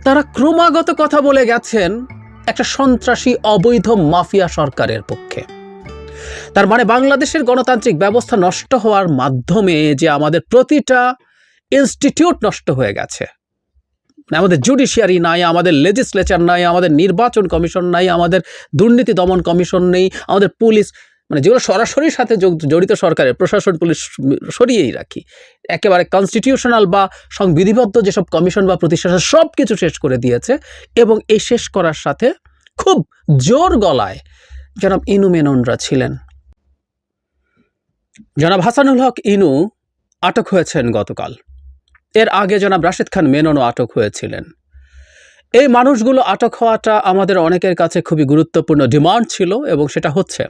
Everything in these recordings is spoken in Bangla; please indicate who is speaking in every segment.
Speaker 1: তারা ক্রমাগত কথা বলে গেছেন একটা সন্ত্রাসী অবৈধ মাফিয়া সরকারের পক্ষে। তার মানে বাংলাদেশের গণতান্ত্রিক ব্যবস্থা নষ্ট হওয়ার মাধ্যমে যে আমাদের প্রতিটা ইনস্টিটিউট নষ্ট হয়ে গেছে, আমাদের জুডিশিয়ারি নাই, আমাদের লেজিসলেচার নাই, আমাদের নির্বাচন কমিশন নাই, আমাদের দুর্নীতি দমন কমিশন নেই, আমাদের পুলিশ, মানে যেগুলো সরাসরি সাথে জড়িত সরকারের প্রশাসন, পুলিশ সরিয়েই রাখি, একেবারে কনস্টিটিউশনাল বা সংবিধিবদ্ধ যেসব কমিশন বা প্রতিষ্ঠান সব কিছু শেষ করে দিয়েছে। এবং এই শেষ করার সাথে খুব জোর গলায় জনাব ইনু মেননরা ছিলেন। জনাব হাসানুল হক ইনু আটক হয়েছেন গতকাল। এর আগে জনাব রাশেদ খান মেননও আটক হয়েছিলেন। এই মানুষগুলো আটক হওয়াটা আমাদের অনেকের কাছে খুবই গুরুত্বপূর্ণ ডিমান্ড ছিল এবং সেটা হচ্ছে।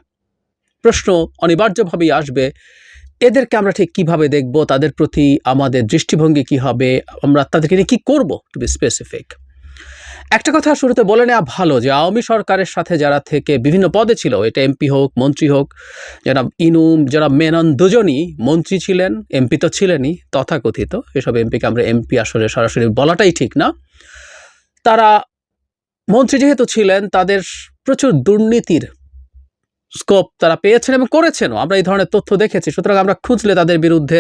Speaker 1: প্রশ্ন অনিবার্যভাবেই আসবে, এদেরকে আমরা ঠিক কিভাবে দেখব, তাদের প্রতি আমাদের দৃষ্টিভঙ্গি কি হবে, আমরা তাদেরকে নিয়ে কী করবো, টু বি স্পেসিফিক। একটা কথা শুরুতে বলে নেওয়া ভালো যে আওয়ামী সরকারের সাথে যারা থেকে বিভিন্ন পদে ছিল, এটা এমপি হোক মন্ত্রী হোক, জনাব ইনু জনাব মেনন দুজনই মন্ত্রী ছিলেন, এমপি তো ছিলেনই তথাকথিত। এসব এমপিকে আমরা এমপি আসলে সরাসরি বলাটাই ঠিক না। তারা মন্ত্রী যেহেতু ছিলেন, তাদের প্রচুর দুর্নীতির স্কোপ তারা পেয়েছেন এবং করেছেনও, আমরা এই ধরনের তথ্য দেখেছি। সুতরাং আমরা খুঁজলে তাদের বিরুদ্ধে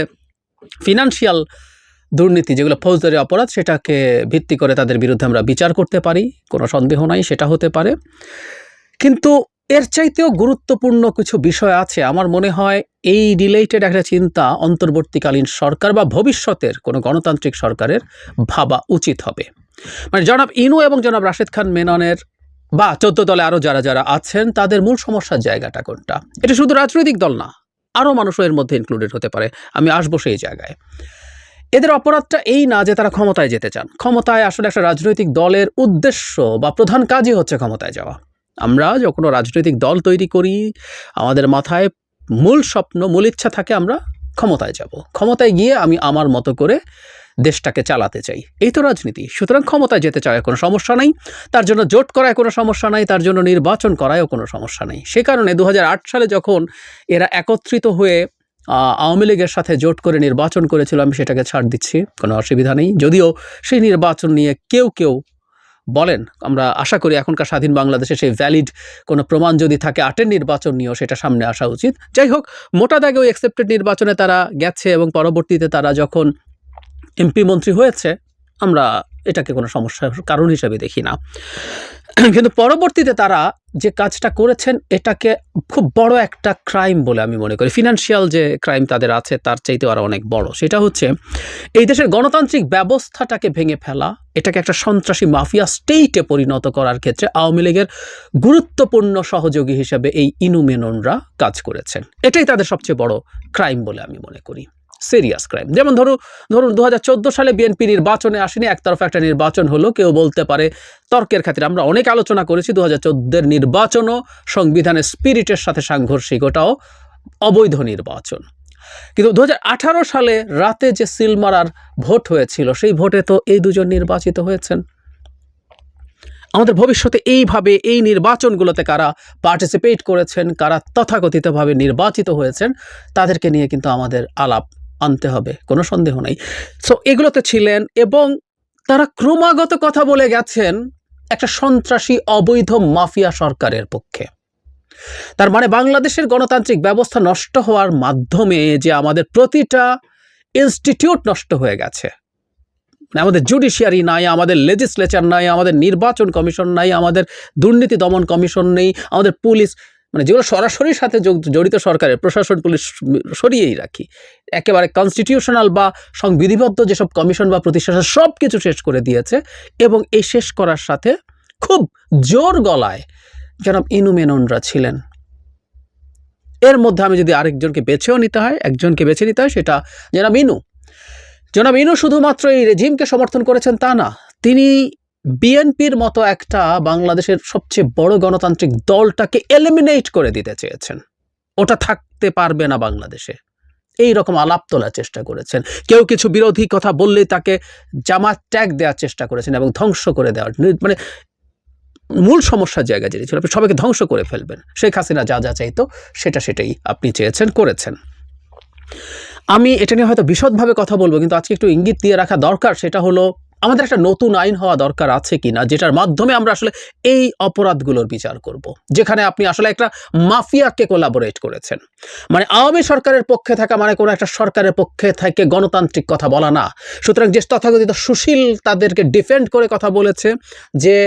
Speaker 1: ফিনান্সিয়াল দুর্নীতি, যেগুলো ফৌজদারি অপরাধ, সেটাকে ভিত্তি করে তাদের বিরুদ্ধে আমরা বিচার করতে পারি, কোনো সন্দেহ নাই, সেটা হতে পারে। কিন্তু এর চাইতেও গুরুত্বপূর্ণ কিছু বিষয় আছে। আমার মনে হয় এই রিলেটেড একটা চিন্তা অন্তর্বর্তীকালীন সরকার বা ভবিষ্যতের কোনো গণতান্ত্রিক সরকারের ভাবা উচিত হবে। মানে জনাব ইনু এবং জনাব রাশেদ খান মেননের বা 14 দলে আরও যারা যারা আছেন, তাদের মূল সমস্যার জায়গাটা কোনটা? এটা শুধু রাজনৈতিক দল না, আরও মানুষও এর মধ্যে ইনক্লুডেড হতে পারে, আমি আসবো সেই জায়গায়। এদের অপরাধটা এই না যে তারা ক্ষমতায় যেতে চান। ক্ষমতায় আসলে একটা রাজনৈতিক দলের উদ্দেশ্য বা প্রধান কাজই হচ্ছে ক্ষমতায় যাওয়া। আমরা যখন রাজনৈতিক দল তৈরি করি, আমাদের মাথায় মূল স্বপ্ন, মূল ইচ্ছা থাকে আমরা ক্ষমতায় যাব, ক্ষমতায় গিয়ে আমি আমার মতো করে দেশটাকে চালাতে চাই, এই তো রাজনীতি। সুতরাং ক্ষমতায় যেতে চাওয়ায় কোনো সমস্যা নাই, তার জন্য জোট করায় কোনো সমস্যা নাই, তার জন্য নির্বাচন করায়ও কোনো সমস্যা নেই। সে কারণে 2008 সালে যখন এরা একত্রিত হয়ে আওয়ামী লীগের সাথে জোট করে নির্বাচন করেছিল, আমি সেটাকে ছাড় দিচ্ছি, কোনো অসুবিধা নেই। যদিও সেই নির্বাচন নিয়ে কেউ কেউ বলেন, আমরা আশা করি এখনকার স্বাধীন বাংলাদেশে সেই ভ্যালিড কোনো প্রমাণ যদি থাকে 8-এর নির্বাচন নিয়েও সেটা সামনে আসা উচিত। যাই হোক, মোটা দাগে ওই অ্যাকসেপ্টেড নির্বাচনে তারা গেছে এবং পরবর্তীতে তারা যখন এমপি মন্ত্রী হয়েছে, আমরা এটাকে কোনো সমস্যার কারণ হিসেবে দেখি না। কিন্তু পরবর্তীতে তারা যে কাজটা করেছেন, এটাকে খুব বড় একটা ক্রাইম বলে আমি মনে করি। ফিনান্সিয়াল যে ক্রাইম তাদের আছে তার চাইতে আরও অনেক বড়। সেটা হচ্ছে এই দেশের গণতান্ত্রিক ব্যবস্থাটাকে ভেঙে ফেলা, এটাকে একটা সন্ত্রাসী মাফিয়া স্টেটে পরিণত করার ক্ষেত্রে আওয়ামী লীগের গুরুত্বপূর্ণ সহযোগী হিসেবে এই ইনু মেননরা কাজ করেছেন। এটাই তাদের সবচেয়ে বড় ক্রাইম বলে আমি মনে করি, সিরিয়াস ক্রাইম। যেমন ধরুন 2014 সালে বিএনপি নির্বাচনে আসেনি, একতরফা একটা নির্বাচন হলো। কেউ বলতে পারে তর্কের খাতিরে, আমরা অনেক আলোচনা করেছি 2014-এর নির্বাচনও সংবিধানের স্পিরিটের সাথে সাংঘর্ষিক, ওটাও অবৈধ নির্বাচন। কিন্তু 2018 সালে রাতে যে সিলমারার ভোট হয়েছিল, সেই ভোটে তো এই দুজন নির্বাচিত হয়েছেন। আমাদের ভবিষ্যতে এইভাবে এই নির্বাচনগুলোতে কারা পার্টিসিপেট করেছেন, কারা তথাকথিতভাবে নির্বাচিত হয়েছেন, তাদেরকে নিয়ে কিন্তু আমাদের আলাপ আনতে হবে, কোনো সন্দেহ নাই। সো এগুলোতে ছিলেন এবং তারা ক্রমাগত কথা বলে গেছেন একটা সন্ত্রাসী অবৈধ মাফিয়া সরকারের পক্ষে। তার মানে বাংলাদেশের গণতান্ত্রিক ব্যবস্থা নষ্ট হওয়ার মাধ্যমে যে আমাদের প্রতিটা ইনস্টিটিউট নষ্ট হয়ে গেছে, আমাদের জুডিশিয়ারি নাই, আমাদের লেজিসলেচার নাই, আমাদের নির্বাচন কমিশন নাই, আমাদের দুর্নীতি দমন কমিশন নেই, আমাদের পুলিশ, মানে যেগুলো সরাসরি সাথে জড়িত সরকারের প্রশাসন, পুলিশ সরিয়েই রাখি, একেবারে কনস্টিটিউশনাল বা সংবিধিবদ্ধ যেসব কমিশন বা প্রতিষ্ঠান সব কিছু শেষ করে দিয়েছে। এবং এই শেষ করার সাথে খুব জোর গলায় জনাব ইনু মেননরা ছিলেন। এর মধ্যে আমি যদি আরেকজনকে বেছেও নিতে হয়, একজনকে বেছে নিতে হয়, সেটা জনাব ইনু। জনাব ইনু শুধুমাত্র এই রেজিমকে সমর্থন করেছেন তা না, তিনি বিএনপির মতো একটা বাংলাদেশের সবচেয়ে বড় গণতান্ত্রিক দলটাকে এলিমিনেট করে দিতে চেয়েছেন। ওটা থাকতে পারবে না বাংলাদেশে, এই রকম আলাপ তোলার চেষ্টা করেছেন। কেউ কিছু বিরোধী কথা বললেই তাকে জামাত ট্যাগ দেওয়ার চেষ্টা করেছেন এবং ধ্বংস করে দেওয়ার, মানে মূল সমস্যার জায়গা যেটি ছিল, আপনি সবাইকে ধ্বংস করে ফেলবেন। শেখ হাসিনা যা যা চাইতো সেটাই আপনি চেয়েছেন, করেছেন। আমি এটা নিয়ে হয়তো বিশদভাবে কথা বলবো, কিন্তু আজকে একটু ইঙ্গিত দিয়ে রাখা দরকার। সেটা হলো আমাদের একটা নতুন আইন হওয়া দরকার আছে কিনা, যেটার মাধ্যমে আমরা আসলে এই অপরাধগুলোর বিচার করব। যেখানে আপনি আসলে একটা মাফিয়াকে কোলাবোরেট করেছেন, মানে আওয়ামী সরকারের পক্ষে থাকা মানে কোনো একটা সরকারের পক্ষে থেকে গণতান্ত্রিক কথা বলা না। সুতরাং যে তথাকথিত সুশীল তাদেরকে ডিফেন্ড করে কথা বলেছে, যে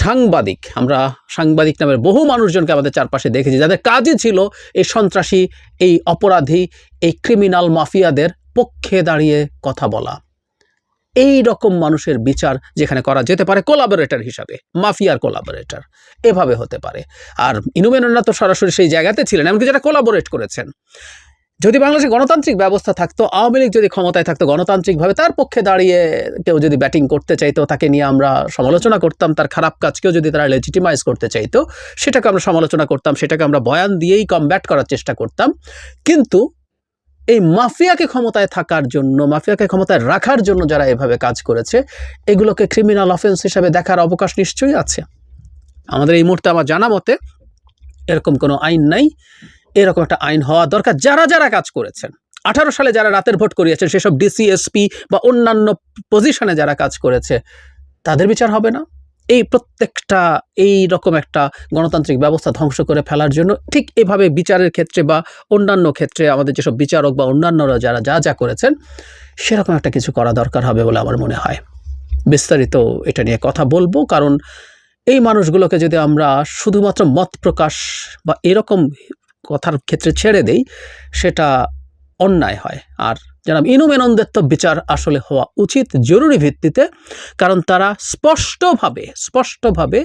Speaker 1: সাংবাদিক, আমরা সাংবাদিক নামের বহু মানুষজনকে আমাদের চারপাশে দেখেছি যাদের কাজই ছিল এই সন্ত্রাসী, এই অপরাধী, এই ক্রিমিনাল মাফিয়াদের পক্ষে দাঁড়িয়ে কথা বলা। এই রকম মানুষের বিচার যেখানে করা যেতে পারে কোলাবোরেটর হিসাবে, মাফিয়ার কোলাবোরেটর এভাবে হতে পারে। আর ইনু মেননরা তো সরাসরি সেই জায়গাতে ছিলেন, এমনকি যারা কোলাবোরেট করেছেন। যদি বাংলাদেশে গণতান্ত্রিক ব্যবস্থা থাকতো, আওয়ামী লীগ যদি ক্ষমতায় থাকতো গণতান্ত্রিকভাবে, তার পক্ষে দাঁড়িয়ে কেউ যদি ব্যাটিং করতে চাইতো, তাকে নিয়ে আমরা সমালোচনা করতাম। তার খারাপ কাজকেও যদি তারা লেজিটিমাইজ করতে চাইতো, সেটাকে আমরা সমালোচনা করতাম, সেটাকে আমরা বয়ান দিয়েই কমব্যাট করার চেষ্টা করতাম। কিন্তু এই মাফিয়াকে ক্ষমতায় থাকার জন্য, মাফিয়াকে ক্ষমতায় রাখার জন্য যারা এভাবে কাজ করেছে, এগুলোকে ক্রিমিনাল অফেন্স হিসাবে দেখার অবকাশ নিশ্চয়ই আছে। আমাদের এই মুহূর্তে আমার জানা মতে এরকম কোনো আইন নাই। এরকম একটা আইন হওয়া দরকার। যারা যারা কাজ করেছেন, 18 সালে যারা রাতের ভোট করিয়েছেন, সেসব ডিসি, এসপি বা অন্যান্য পজিশনে যারা কাজ করেছে, তাদের বিচার হবে না? এই প্রত্যেকটা এই রকম একটা গণতান্ত্রিক ব্যবস্থা ধ্বংস করে ফেলার জন্য ঠিক এভাবে বিচারের ক্ষেত্রে বা অন্যান্য ক্ষেত্রে আমাদের যেসব বিচারক বা অন্যান্যরা যারা যা যা করেছেন, সেরকম একটা কিছু করা দরকার হবে বলে আমার মনে হয়। বিস্তারিত এটা নিয়ে কথা বলবো, কারণ এই মানুষগুলোকে যদি আমরা শুধুমাত্র মত প্রকাশ বা এরকম কথার ক্ষেত্রে ছেড়ে দেই, সেটা অন্যায় হয়। আর জনাব ইনু মেননদের তো বিচার আসলে হওয়া উচিত জরুরি ভিত্তিতে, কারণ তারা স্পষ্টভাবে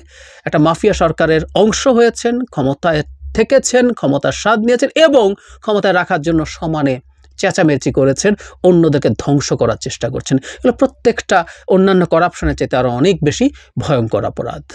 Speaker 1: একটা মাফিয়া সরকারের অংশ হয়েছেন, ক্ষমতায় থেকেছেন, ক্ষমতার স্বাদ নিয়েছেন এবং ক্ষমতায় রাখার জন্য সমানে চেঁচামেচি করেছেন, অন্যদেরকে ধ্বংস করার চেষ্টা করছেন। এগুলো প্রত্যেকটা অন্যান্য করাপশনের চেয়ে আরও অনেক বেশি ভয়ঙ্কর অপরাধ।